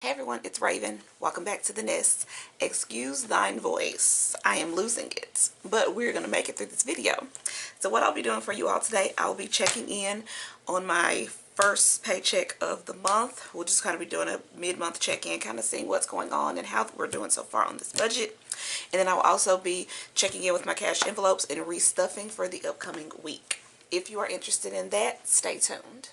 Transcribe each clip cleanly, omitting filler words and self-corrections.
Hey everyone, it's Raven. Welcome back to the Nest. Excuse thine voice. I am losing it, but we're going to make it through this video. So what I'll be doing for you all today, I'll be checking in on my first paycheck of the month. We'll just kind of be doing a mid-month check-in, kind of seeing what's going on and how we're doing so far on this budget. And then I'll also be checking in with my cash envelopes and restuffing for the upcoming week. If you are interested in that, stay tuned.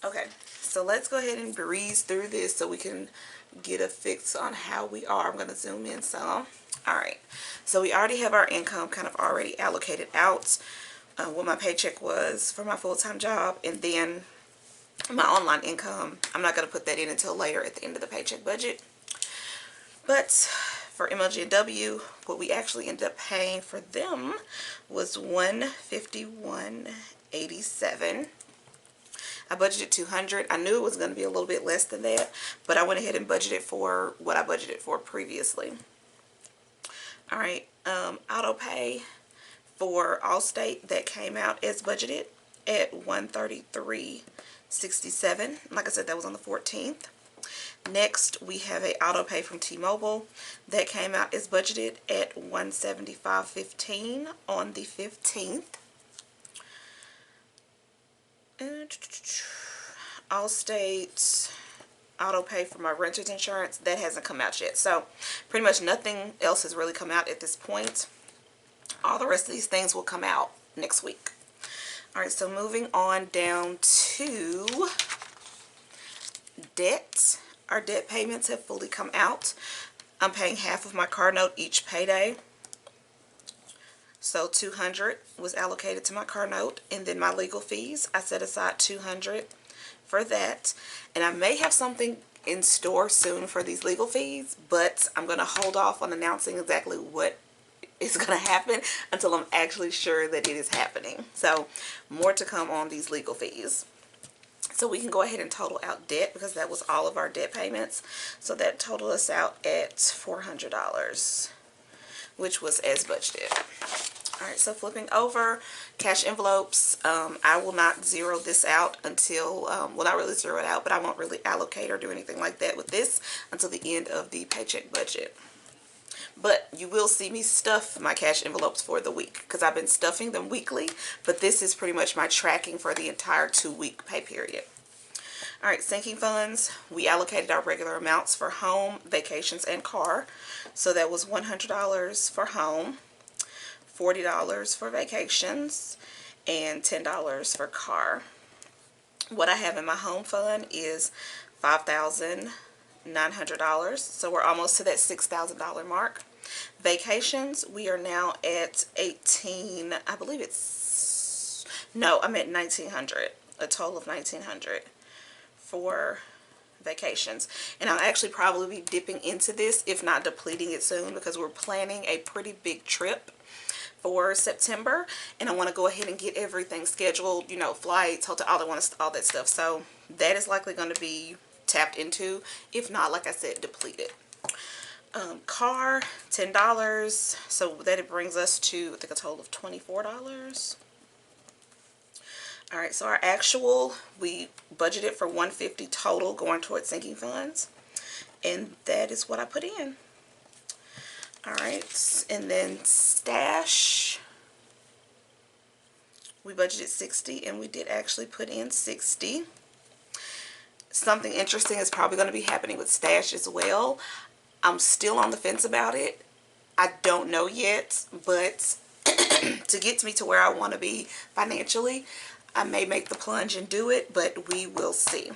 Okay, so let's go ahead and breeze through this so we can get a fix on how we are. I'm going to zoom in some. Alright, so we already have our income kind of already allocated out, what my paycheck was for my full-time job, and then my online income. I'm not going to put that in until later at the end of the paycheck budget. But for MLG&W, what we actually ended up paying for them was $151.87. I budgeted $200. I knew it was going to be a little bit less than that, but I went ahead and budgeted for what I budgeted for previously. All right, auto pay for Allstate, that came out as budgeted at $133.67. Like I said, that was on the 14th. Next, we have a auto pay from T-Mobile that came out as budgeted at $175.15 on the 15th. Allstate auto pay for my renter's insurance, that hasn't come out yet. So pretty much nothing else has really come out at this point. All the rest of these things will come out next week. Alright, so moving on down to debt. Our debt payments have fully come out. I'm paying half of my car note each payday. So $200 was allocated to my car note, and then my legal fees, I set aside $200 for that. And I may have something in store soon for these legal fees, but I'm going to hold off on announcing exactly what is going to happen until I'm actually sure that it is happening. So more to come on these legal fees. So we can go ahead and total out debt because that was all of our debt payments. So that totaled us out at $400, which was as budgeted. Alright, so flipping over cash envelopes, I will not zero this out until, well, not really zero it out, but I won't really allocate or do anything like that with this until the end of the paycheck budget. But you will see me stuff my cash envelopes for the week because I've been stuffing them weekly, but this is pretty much my tracking for the entire 2-week pay period. Alright, sinking funds, we allocated our regular amounts for home, vacations, and car. So that was $100 for home, $40 for vacations, and $10 for car. What I have in my home fund is $5,900, so we're almost to that $6,000 mark. Vacations, we are now at 18, I believe it's, no, I'm at 1900, a total of 1900 for vacations. And I'll actually probably be dipping into this, if not depleting it soon, because we're planning a pretty big trip for September, and I want to go ahead and get everything scheduled, you know, flights, hotel, all that stuff. So that is likely going to be tapped into, if not, like I said, depleted. Car, $10, so that it brings us to, I think, a total of $24. Alright, so our actual, we budgeted for $150 total going towards sinking funds, and that is what I put in. Alright, and then stash, we budgeted $60, and we did actually put in $60. Something interesting is probably going to be happening with stash as well. I'm still on the fence about it. I don't know yet, but to get me to where I want to be financially, I may make the plunge and do it, but we will see.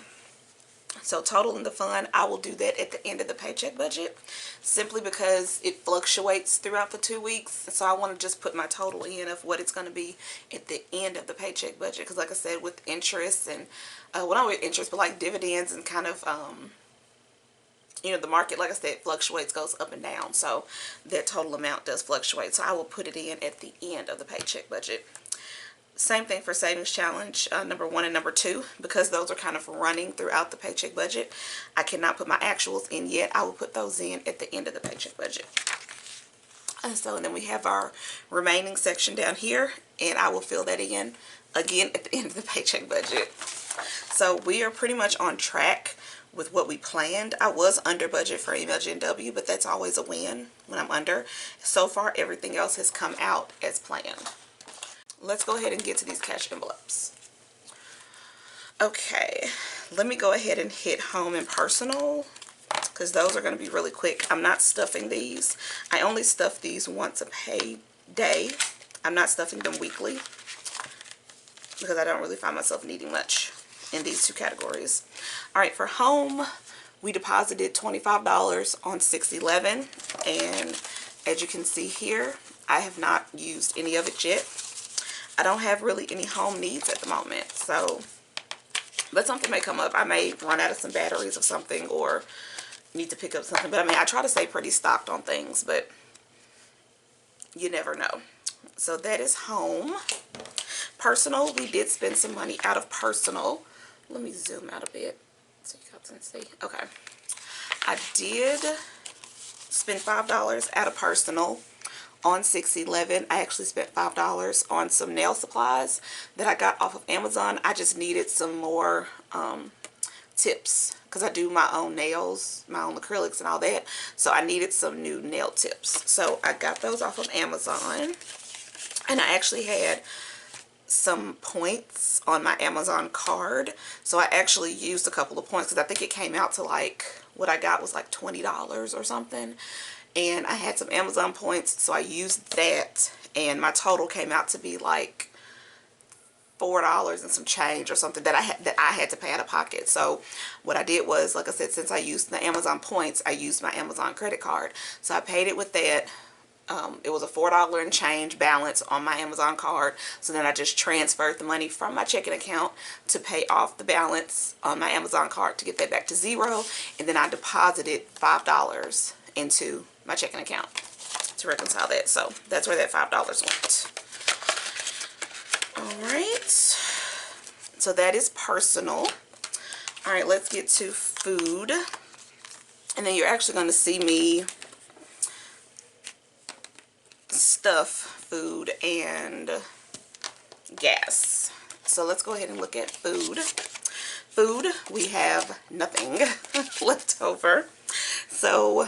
So totaling the fund, I will do that at the end of the paycheck budget, simply because it fluctuates throughout the 2 weeks. So I want to just put my total in of what it's going to be at the end of the paycheck budget. Because like I said, with interest and, well, not with interest, but like dividends and kind of, you know, the market, like I said, fluctuates, goes up and down. So that total amount does fluctuate. So I will put it in at the end of the paycheck budget. Same thing for savings challenge number 1 and number 2, because those are kind of running throughout the paycheck budget. I cannot put my actuals in yet. I will put those in at the end of the paycheck budget. And then we have our remaining section down here, and I will fill that in again at the end of the paycheck budget. So we are pretty much on track with what we planned. I was under budget for email GNW, but that's always a win when I'm under. So far, everything else has come out as planned. Let's go ahead and get to these cash envelopes. Okay, let me go ahead and hit home and personal, because those are going to be really quick. I'm not stuffing these. I only stuff these once a pay day. I'm not stuffing them weekly because I don't really find myself needing much in these two categories. All right, for home, we deposited $25 on 6/11, and as you can see here, I have not used any of it yet. I don't have really any home needs at the moment, so but something may come up. I may run out of some batteries or something, or need to pick up something. But I mean, I try to stay pretty stocked on things, but you never know. So that is home. Personal, we did spend some money out of personal. Let me zoom out a bit so you guys can see. Okay. I did spend $5 out of personal on 6/11. I actually spent $5 on some nail supplies that I got off of Amazon. I just needed some more tips because I do my own nails, my own acrylics and all that. So I needed some new nail tips. So I got those off of Amazon. And I actually had some points on my Amazon card. So I actually used a couple of points because I think it came out to like, what I got was like $20 or something. And I had some Amazon points, so I used that, and my total came out to be like $4 and some change or something that I had to pay out of pocket. So what I did was, like I said, since I used the Amazon points, I used my Amazon credit card. So I paid it with that. It was a $4 and change balance on my Amazon card. So then I just transferred the money from my checking account to pay off the balance on my Amazon card to get that back to zero. And then I deposited $5 into my checking account to reconcile that. So that's where that $5 went. All right. So that is personal. All right, let's get to food. And then you're actually going to see me stuff food and gas. So let's go ahead and look at food. Food, we have nothing left over. So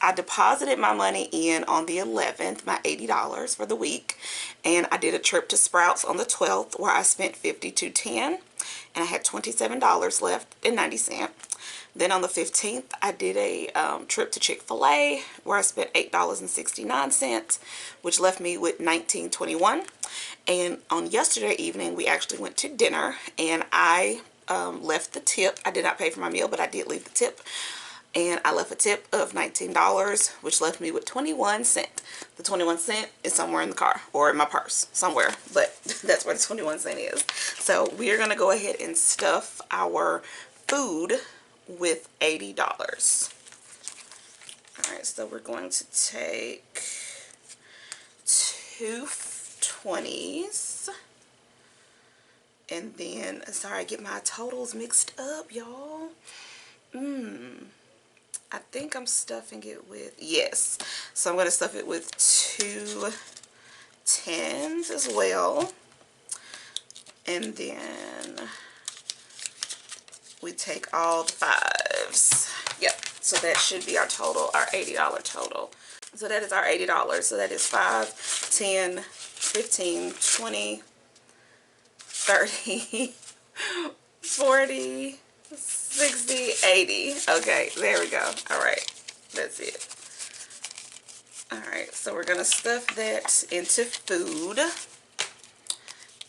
I deposited my money in on the 11th, my $80 for the week, and I did a trip to Sprouts on the 12th where I spent $52.10, and I had $27 left and 90 cents. Then on the 15th, I did a trip to Chick-fil-A where I spent $8.69, which left me with $19.21. And on yesterday evening, we actually went to dinner, and I left the tip. I did not pay for my meal, but I did leave the tip. And I left a tip of $19, which left me with 21 cents. The 21 cents is somewhere in the car or in my purse somewhere, but that's where the 21 cents is. So we are going to go ahead and stuff our food with $80. All right, so we're going to take 2 20s. And then, sorry, I get my totals mixed up, y'all. I think I'm stuffing it with, yes. So I'm going to stuff it with 2 10s as well. And then we take all the 5s. Yep. So that should be our total, our $80 total. So that is our $80. So that is 5, 10, 15, 20, 30, 40, 60, 80. Okay, there we go. All right, that's it. All right, so we're gonna stuff that into food,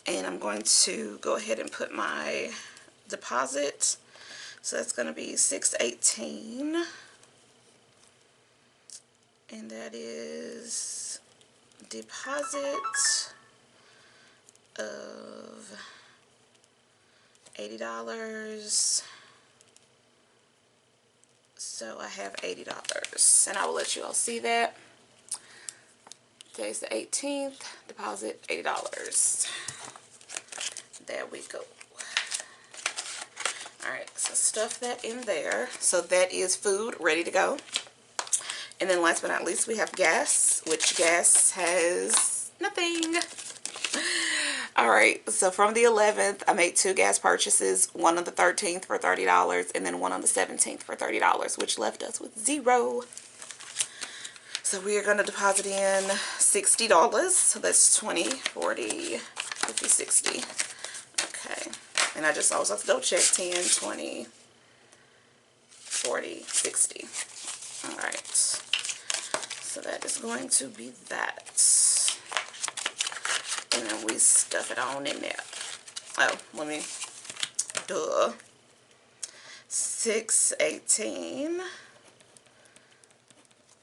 and I'm going to go ahead and put my deposit. So that's gonna be $6.18, and that is deposit of $80. So I have $80, and I will let you all see that. Today's the 18th, deposit $80. There we go. Alright, so stuff that in there. So that is food ready to go. And then last but not least, we have gas. which gas has nothing. Alright, so from the 11th, I made 2 gas purchases, one on the 13th for $30, and then one on the 17th for $30, which left us with 0. So we are going to deposit in $60. So that's 20, 40, 50, 60. Okay. And I just always have to double check 10, 20, 40, 60. Alright. So that is going to be that. And then we stuff it on in there. Oh, let me, 618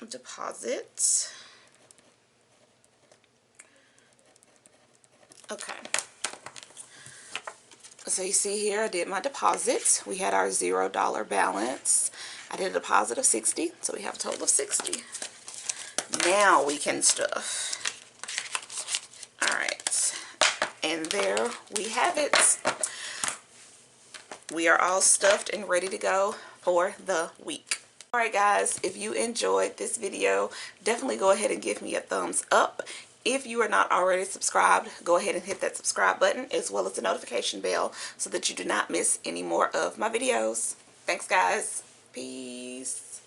deposit. Okay. So you see here, I did my deposit. We had our $0 balance. I did a deposit of 60, so we have a total of 60. Now we can stuff. Alright, and there we have it. We are all stuffed and ready to go for the week. Alright guys, if you enjoyed this video, definitely go ahead and give me a thumbs up. If you are not already subscribed, go ahead and hit that subscribe button as well as the notification bell so that you do not miss any more of my videos. Thanks guys. Peace.